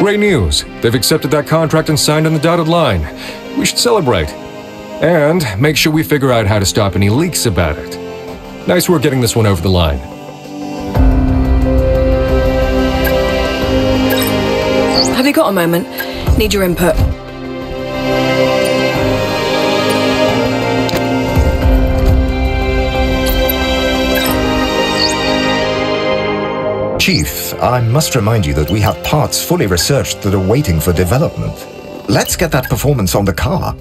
Great news. They've accepted that contract and signed on the dotted line. We should celebrate. And make sure we figure out how to stop any leaks about it. Nice work getting this one over the line. Have you got a moment? Need your input. Chief, I must remind you that we have parts fully researched that are waiting for development. Let's get that performance on the car.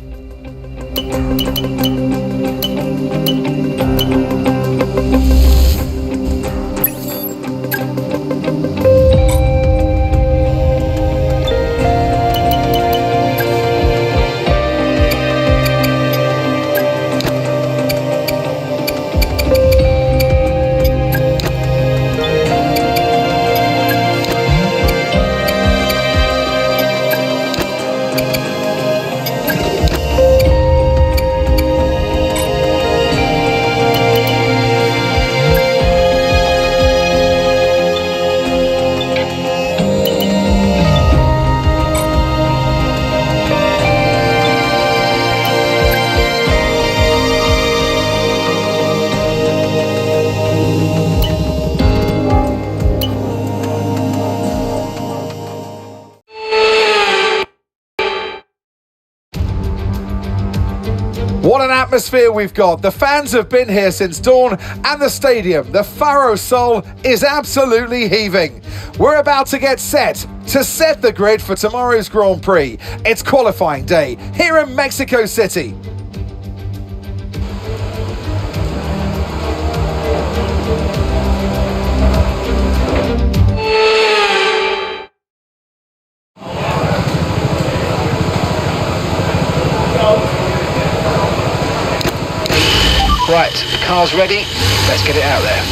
What an atmosphere we've got. The fans have been here since dawn, and the stadium, the Faro Sol, is absolutely heaving. We're about to get set to set the grid for tomorrow's Grand Prix. It's qualifying day here in Mexico City. Right, the car's ready. Let's get it out there.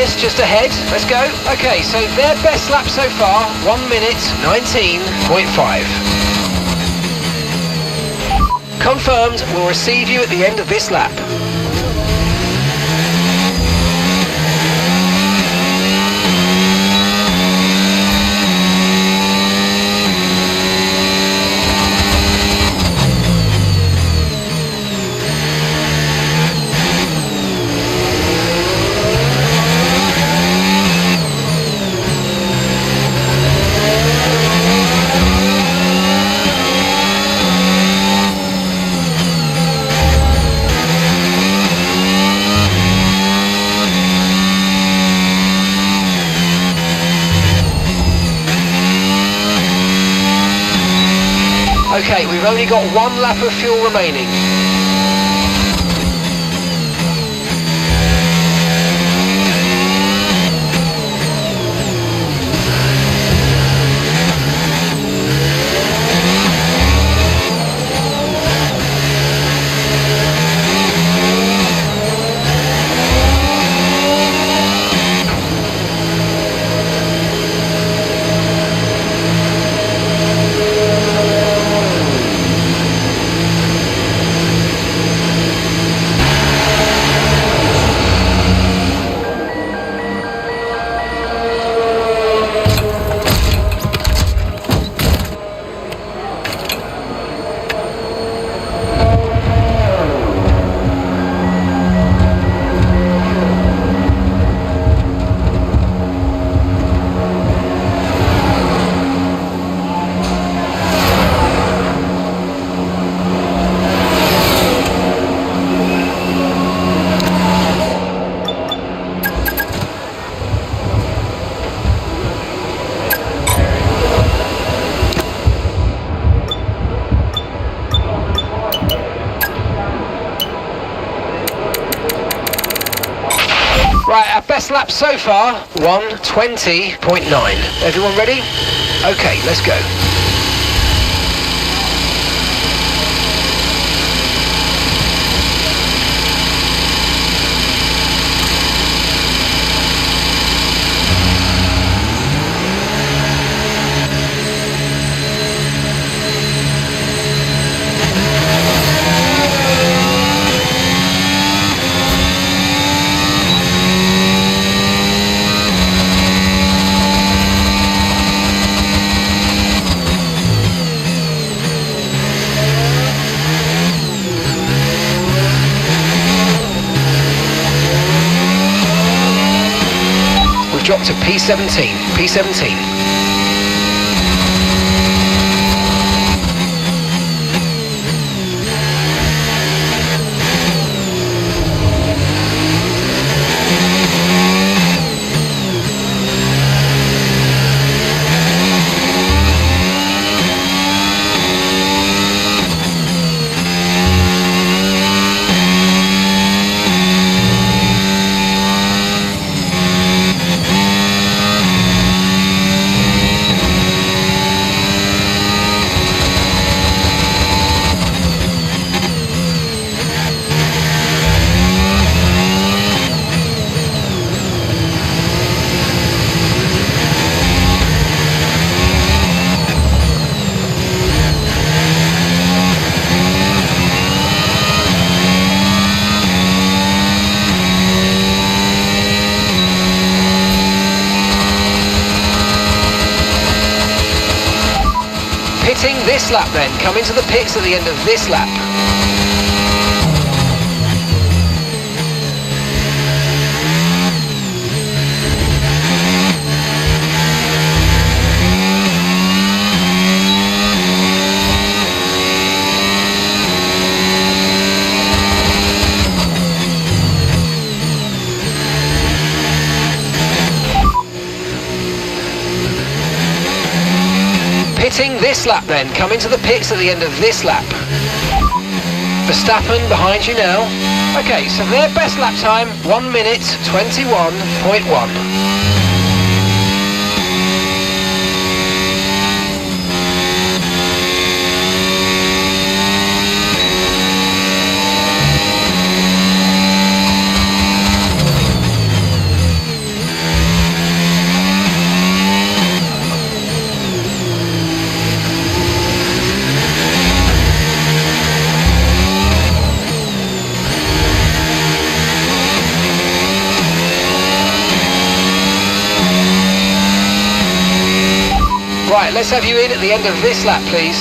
Pierce just ahead. Let's go. Okay, so their best lap so far, 1 minute 19.5. Confirmed, we'll receive you at the end of this lap. Okay, we've only got 1 lap of fuel remaining. Right, our best lap so far, 1:20.9. Everyone ready? Okay, let's go. Drop to P17, P17. Pitting this lap then, come into the pits at the end of this lap. Pitting this lap then, come into the pits at the end of this lap. Verstappen behind you now. Okay, so their best lap time, 1 minute 21.1. Right, let's have you in at the end of this lap, please.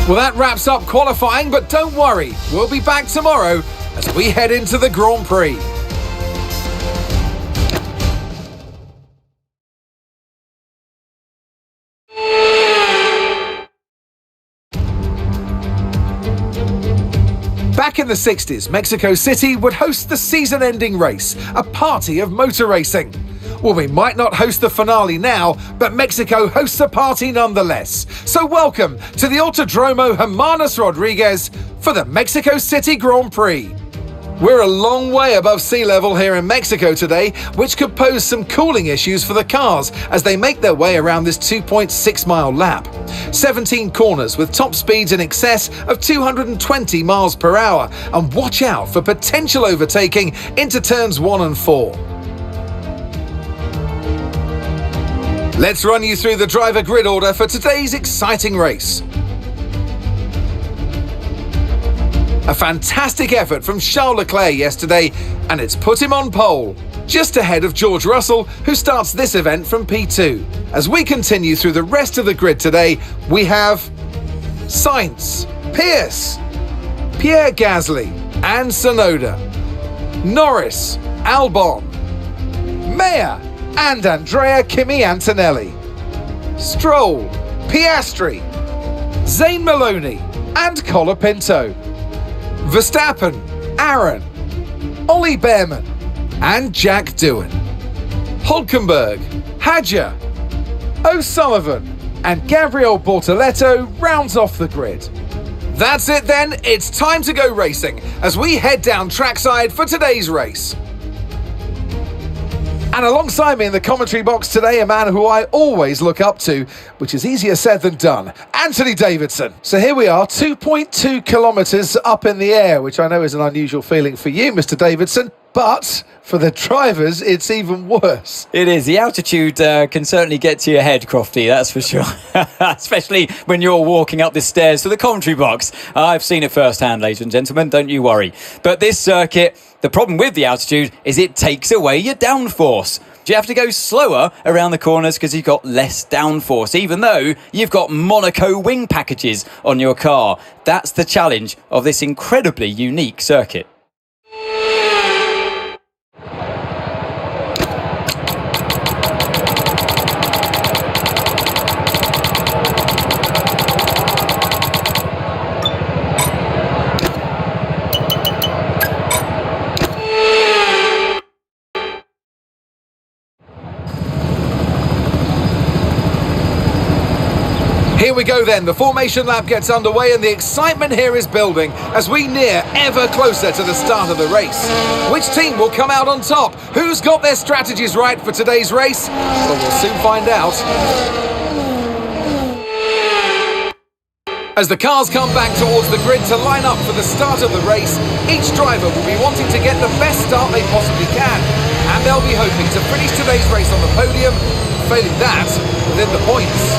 Well, that wraps up qualifying, but don't worry, we'll be back tomorrow as we head into the Grand Prix. Back in the 60s, Mexico City would host the season-ending race, a party of motor racing. Well, we might not host the finale now, but Mexico hosts a party nonetheless. So welcome to the Autodromo Hermanos Rodriguez for the Mexico City Grand Prix. We're a long way above sea level here in Mexico today, which could pose some cooling issues for the cars as they make their way around this 2.6-mile lap. 17 corners with top speeds in excess of 220 miles per hour, and watch out for potential overtaking into turns 1 and 4. Let's run you through the driver grid order for today's exciting race. A fantastic effort from Charles Leclerc yesterday, and it's put him on pole, just ahead of George Russell, who starts this event from P2. As we continue through the rest of the grid today, we have Sainz, Pierce, Pierre Gasly and Tsunoda, Norris, Albon, Mayer and Andrea Kimi Antonelli, Stroll, Piastri, Zane Maloney and Colapinto, Verstappen, Aaron, Ollie Behrman and Jack Doohan, Hulkenberg, Hadjar, O'Sullivan and Gabriel Bortoleto rounds off the grid. That's it then, it's time to go racing as we head down trackside for today's race. And alongside me in the commentary box today, a man who I always look up to, which is easier said than done, Anthony Davidson. So here we are, 2.2 kilometres up in the air, which I know is an unusual feeling for you, Mr. Davidson, but for the drivers, it's even worse. It is. The altitude can certainly get to your head, Crofty, that's for sure. Especially when you're walking up the stairs to the commentary box. I've seen it firsthand, ladies and gentlemen, don't you worry. But this circuit, the problem with the altitude is it takes away your downforce. You have to go slower around the corners because you've got less downforce, even though you've got Monaco wing packages on your car. That's the challenge of this incredibly unique circuit. we go then, the formation lap gets underway and the excitement here is building as we near ever closer to the start of the race. Which team will come out on top? Who's got their strategies right for today's race? Well, we'll soon find out. As the cars come back towards the grid to line up for the start of the race, each driver will be wanting to get the best start they possibly can. And they'll be hoping to finish today's race on the podium, failing that, within the points.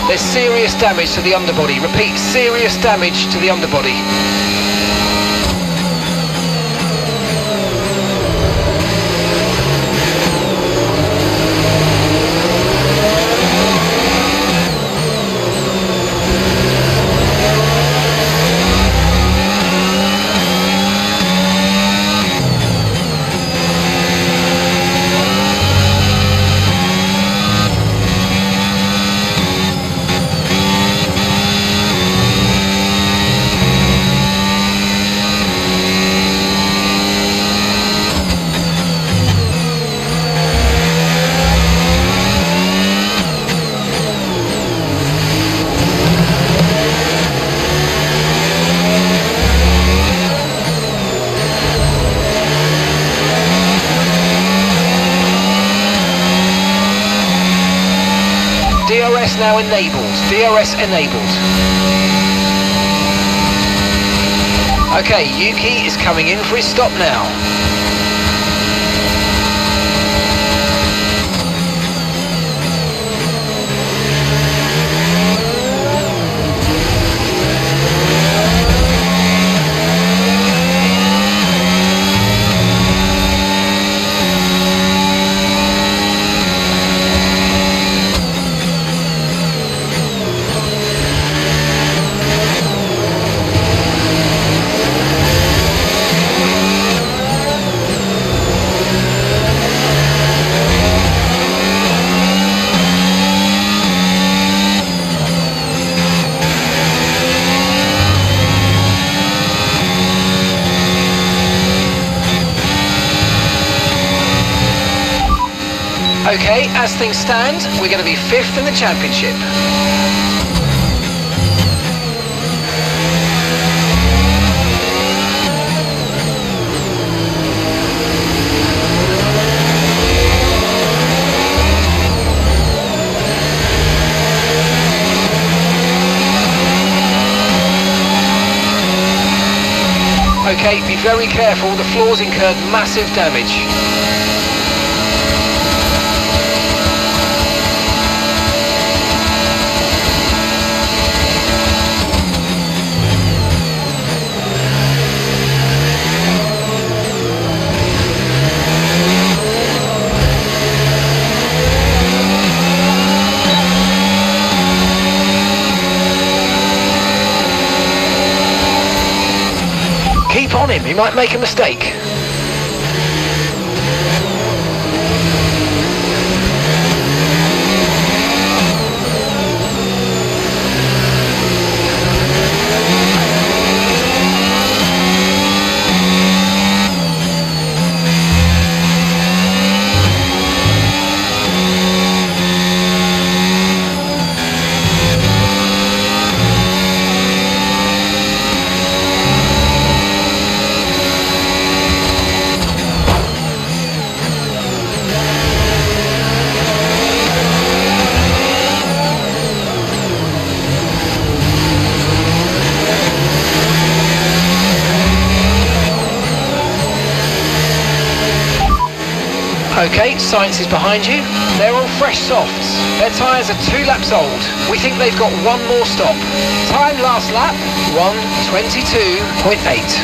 There's serious damage to the underbody. Repeat, serious damage to the underbody. DRS now enabled. DRS enabled. Okay, Yuki is coming in for his stop now. Okay, as things stand, we're going to be 5th in the championship. Okay, be very careful, the floor's incurred massive damage. Keep on him, he might make a mistake. Okay, science is behind you. They're on fresh softs. Their tyres are 2 laps old. We think they've got 1 more stop. Time last lap, 1:22.8.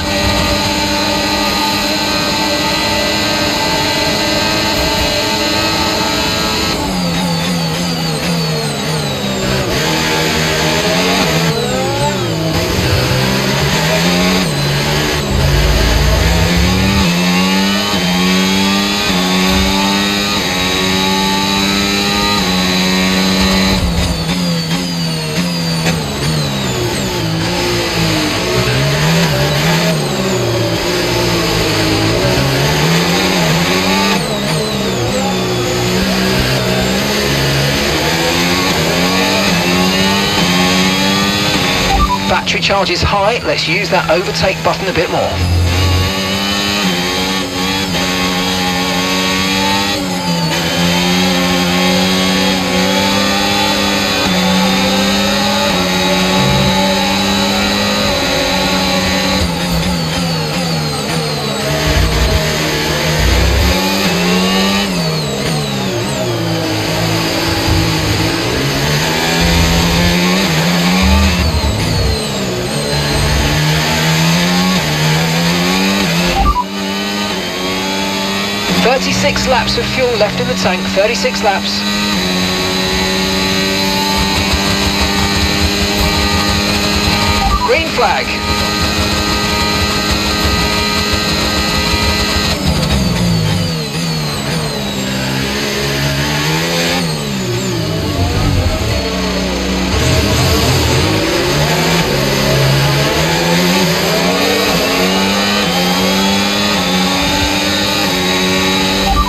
Battery charge is high, let's use that overtake button a bit more. Six laps of fuel left in the tank, 36 laps. Green flag.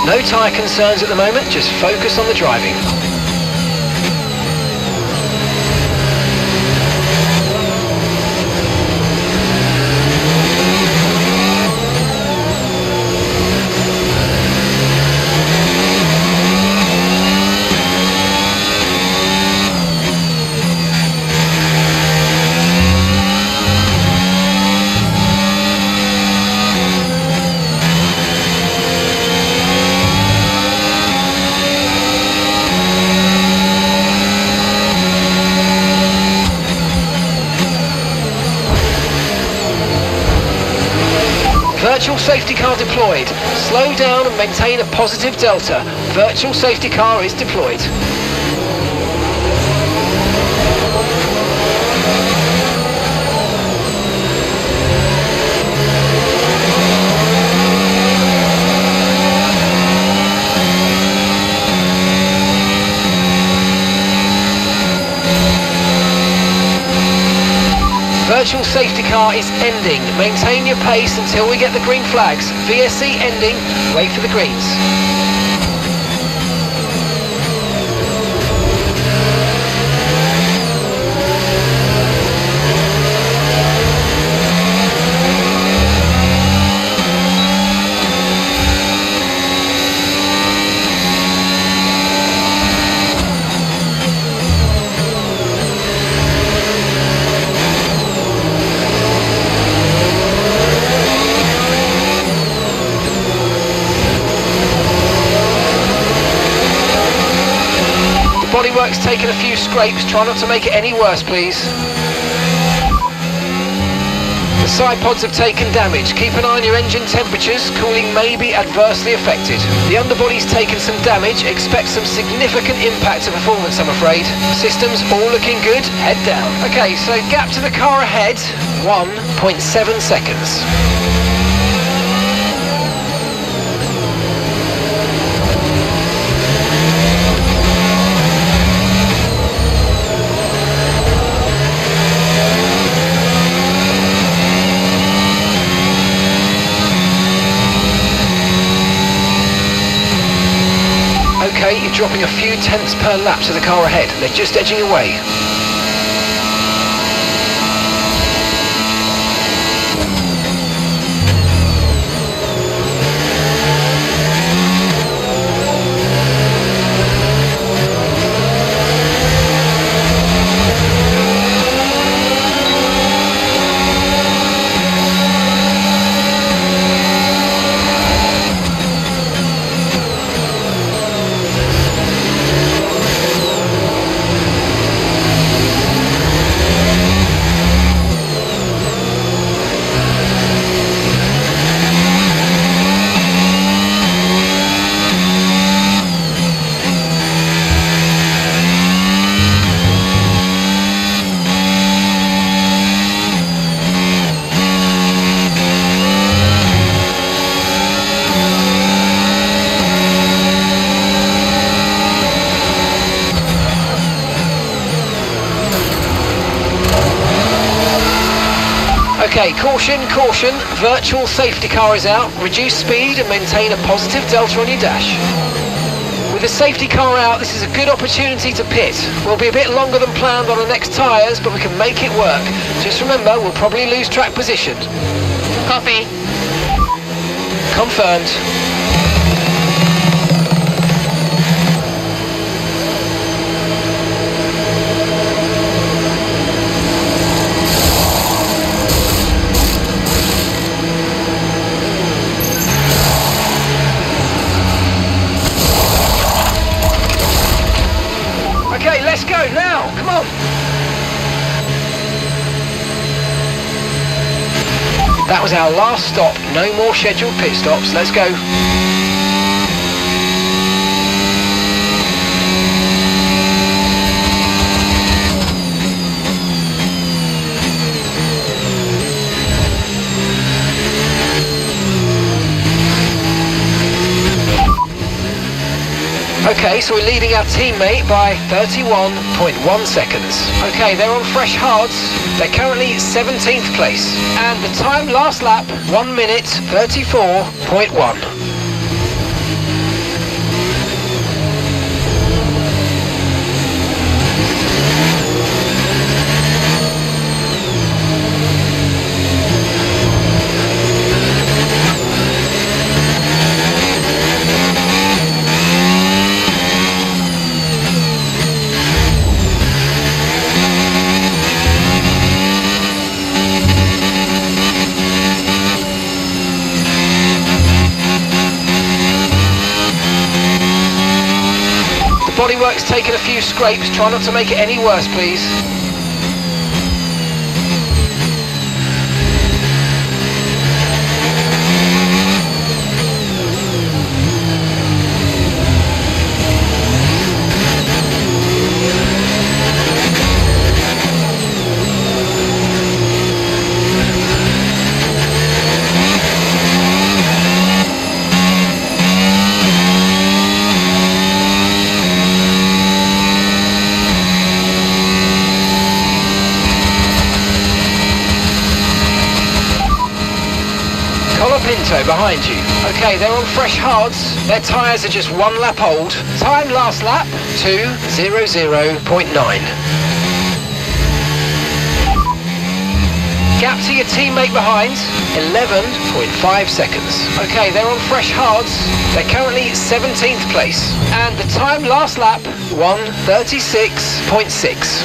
No tyre concerns at the moment, just focus on the driving. Virtual safety car deployed. Slow down and maintain a positive delta. Virtual safety car is deployed. Virtual safety car is ending. Maintain your pace until we get the green flags. VSC ending. Wait for the greens. Bodywork's taken a few scrapes, try not to make it any worse please. The side pods have taken damage, keep an eye on your engine temperatures, cooling may be adversely affected. The underbody's taken some damage, expect some significant impact to performance I'm afraid. Systems all looking good, head down. Okay, so gap to the car ahead, 1.7 seconds. Okay, you're dropping a few tenths per lap to the car ahead. They're just edging away. Okay, caution, caution. Virtual safety car is out. Reduce speed and maintain a positive delta on your dash. With the safety car out, this is a good opportunity to pit. We'll be a bit longer than planned on the next tyres, but we can make it work. Just remember, we'll probably lose track position. Copy. Confirmed. Okay, let's go now. Come on. That was our last stop. No more scheduled pit stops. Let's go. Okay, so we're leading our teammate by 31.1 seconds. Okay, they're on fresh hards. They're currently 17th place. And the time last lap, 1 minute 34.1. Bodywork's taken a few scrapes. Try not to make it any worse, please. Pinto behind you. Okay, they're on fresh hards. Their tyres are just 1 lap old. Time last lap, 2:00.9. Gap to your teammate behind, 11.5 seconds. Okay, they're on fresh hards. They're currently 17th place. And the time last lap, 1:36.6.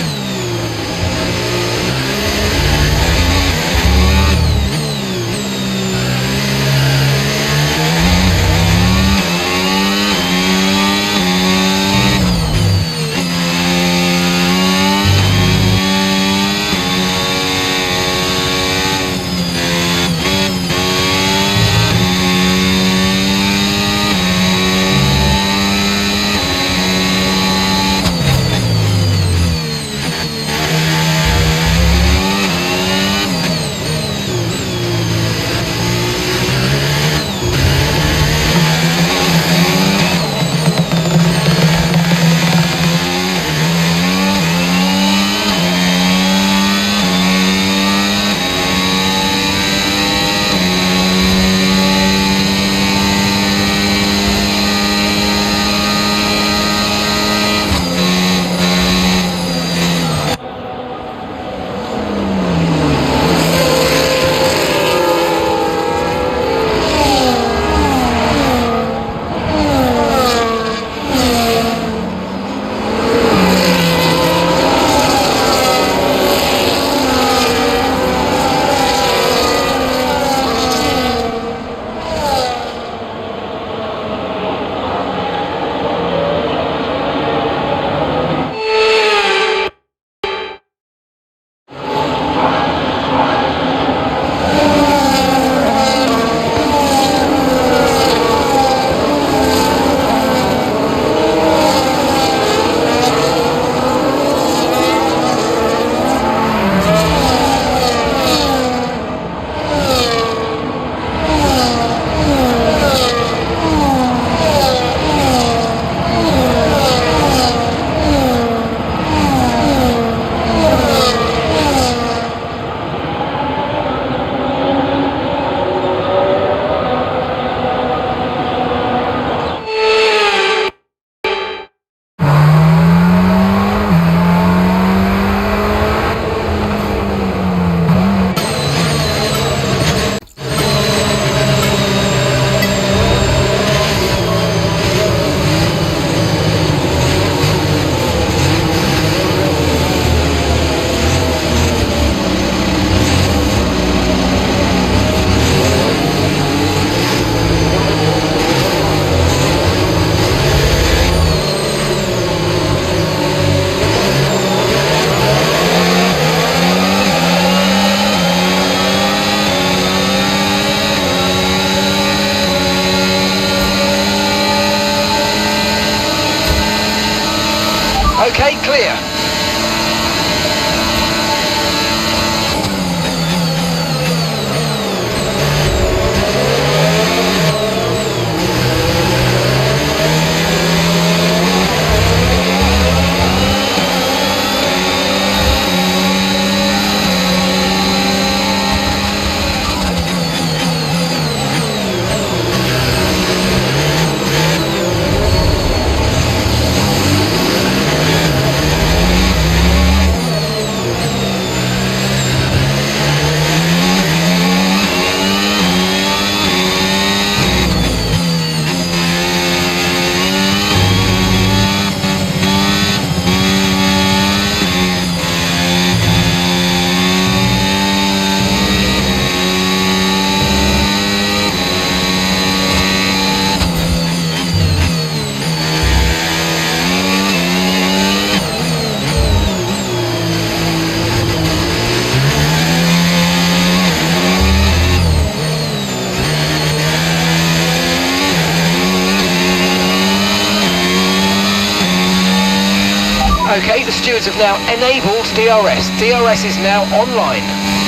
the stewards have now enabled DRS. DRS is now online.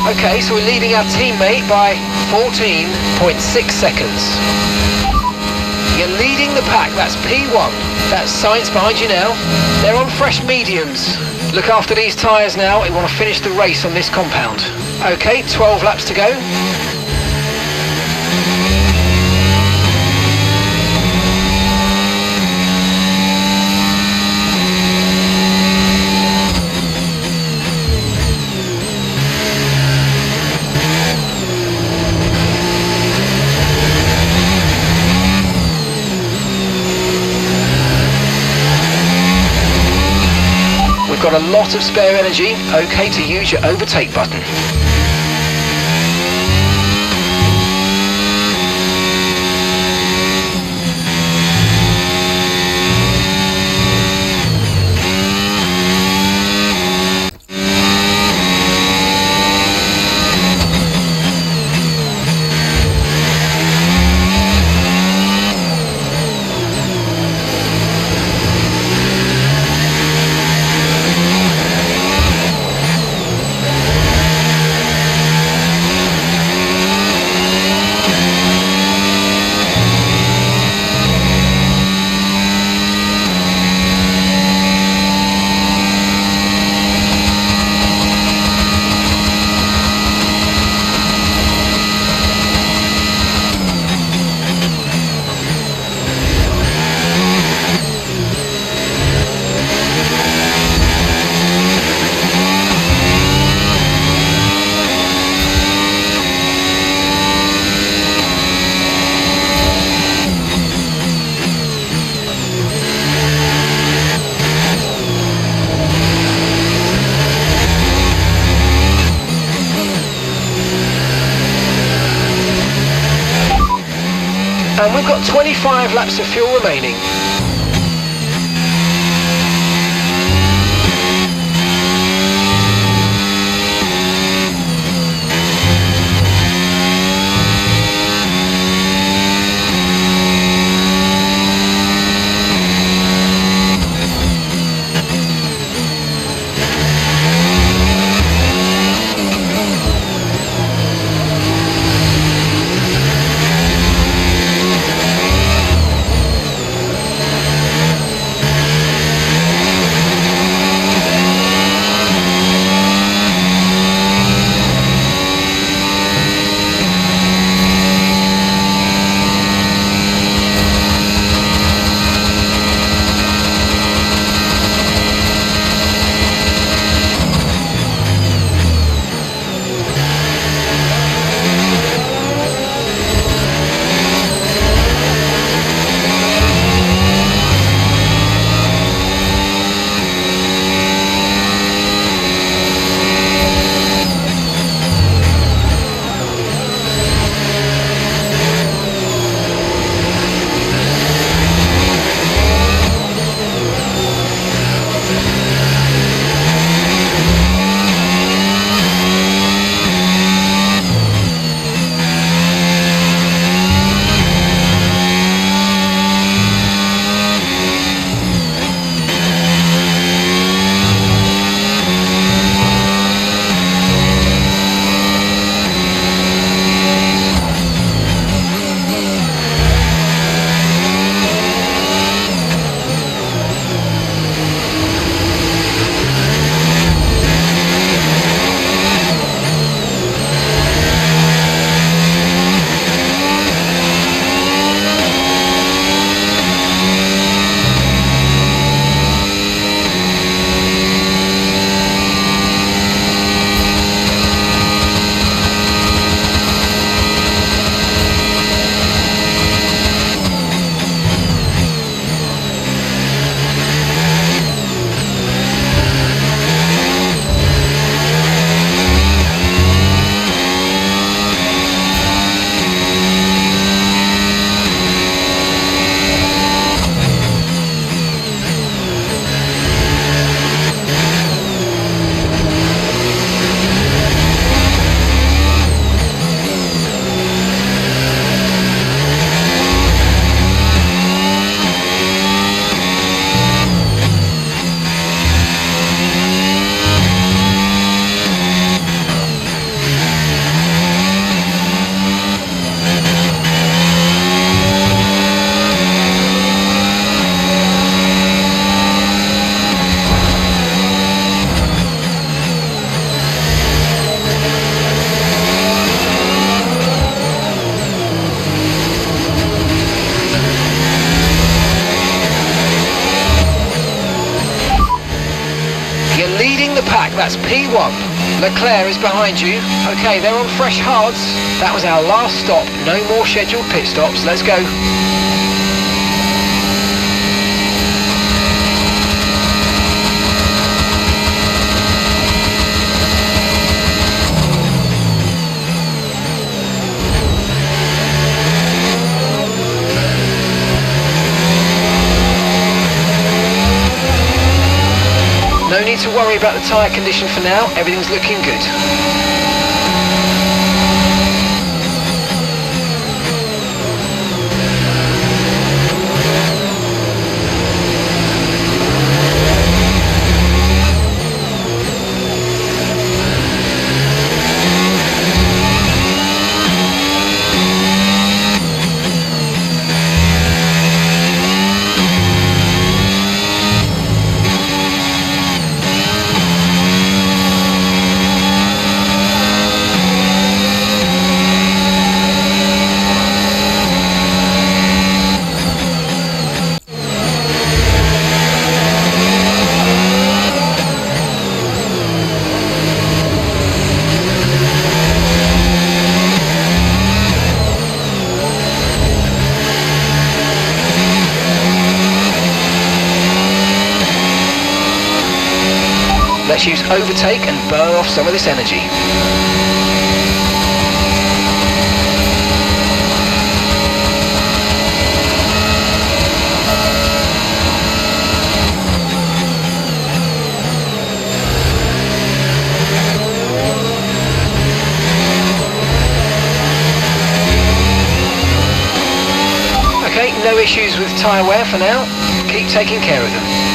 Okay, so we're leading our teammate by 14.6 seconds. You're leading the pack, that's P1. That's Science behind you now. They're on fresh mediums. Look after these tyres now, we want to finish the race on this compound. Okay, 12 laps to go. We've got a lot of spare energy, okay to use your overtake button. And we've got 25 laps of fuel remaining. pack, that's P1. Leclerc is behind you. Okay, they're on fresh hards. That was our last stop. No more scheduled pit stops. Let's go. No need to worry about the tyre condition for now, everything's looking good. Let's use overtake and burn off some of this energy. Okay, no issues with tyre wear for now. Keep taking care of them.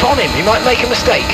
On him, he might make a mistake.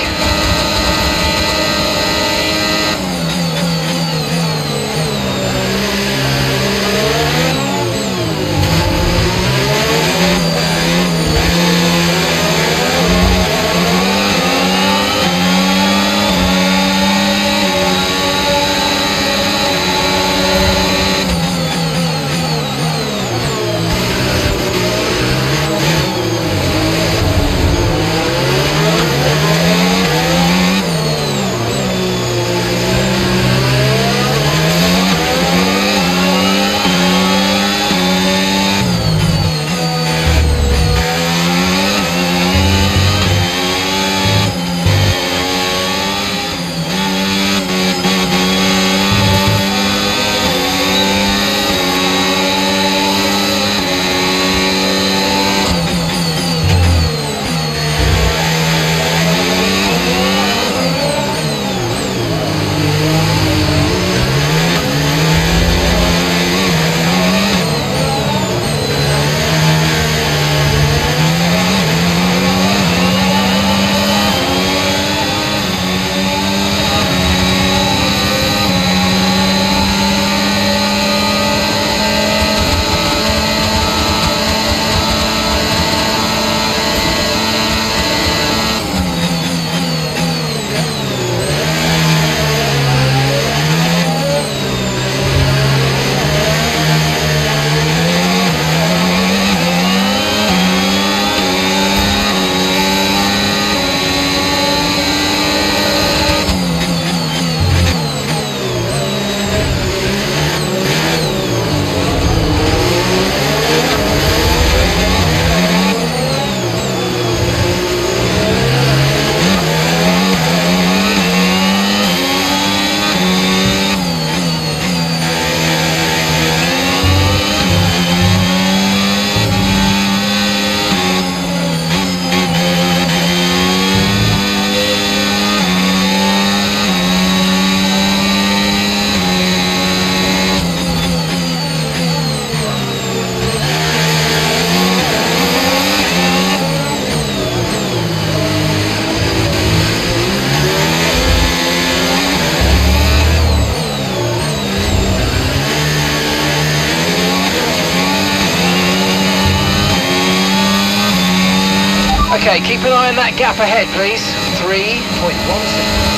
Okay, keep an eye on that gap ahead, please. 3.1 seconds.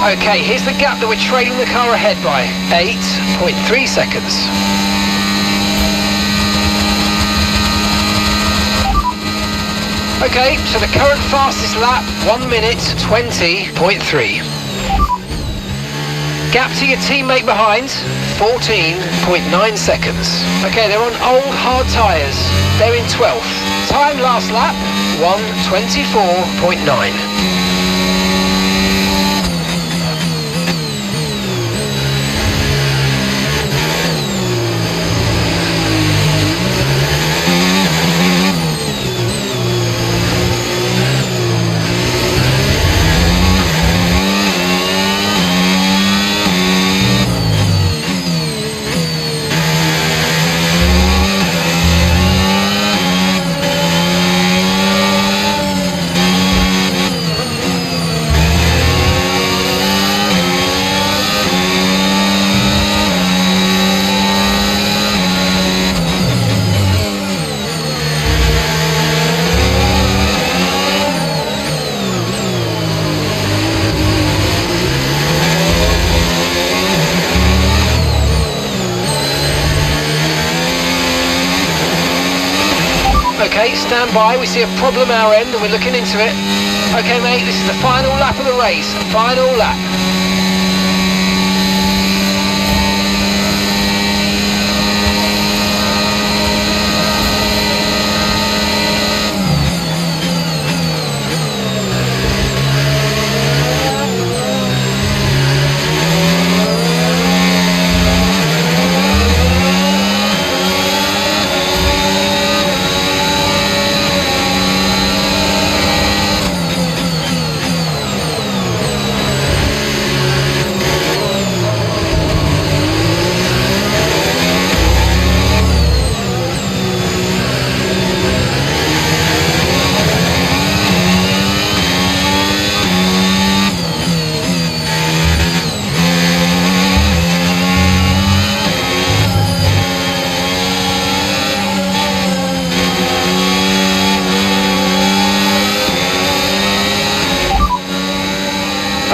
Okay, here's the gap that we're trailing the car ahead by. 8.3 seconds. Okay, so the current fastest lap, 1 minute 20.3. Gap to your teammate behind, 14.9 seconds. Okay, they're on old hard tyres. They're in 12th. Time last lap, 1:24.9. Okay, stand by, we see a problem our end and we're looking into it. Okay mate, this is the final lap of the race, final lap.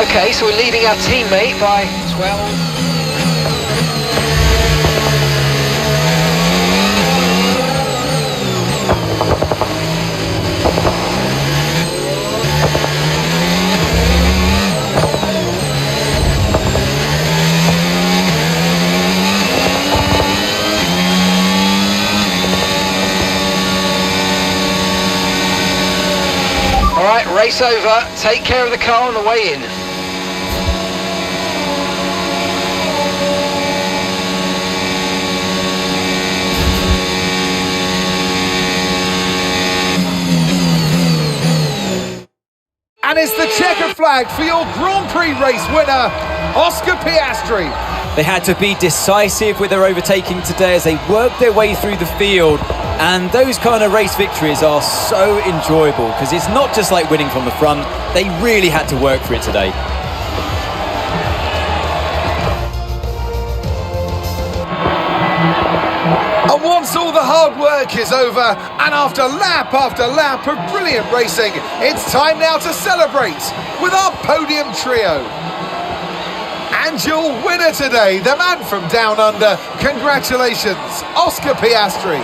Okay, so we're leading our teammate by 12. All right, race over. Take care of the car on the way in. And it's the checkered flag for your Grand Prix race winner, Oscar Piastri. They had to be decisive with their overtaking today as they worked their way through the field. And those kind of race victories are so enjoyable because it's not just like winning from the front. They really had to work for it today. And what Once all the hard work is over, and after lap of brilliant racing, it's time now to celebrate with our podium trio. And your winner today, the man from Down Under, congratulations, Oscar Piastri.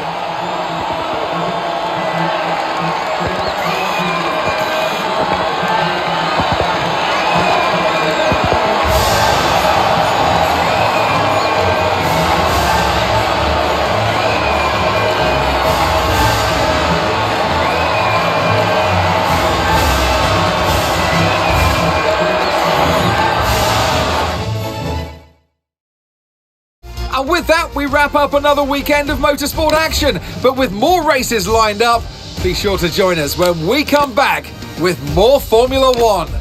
And with that, we wrap up another weekend of motorsport action. But with more races lined up, be sure to join us when we come back with more Formula One.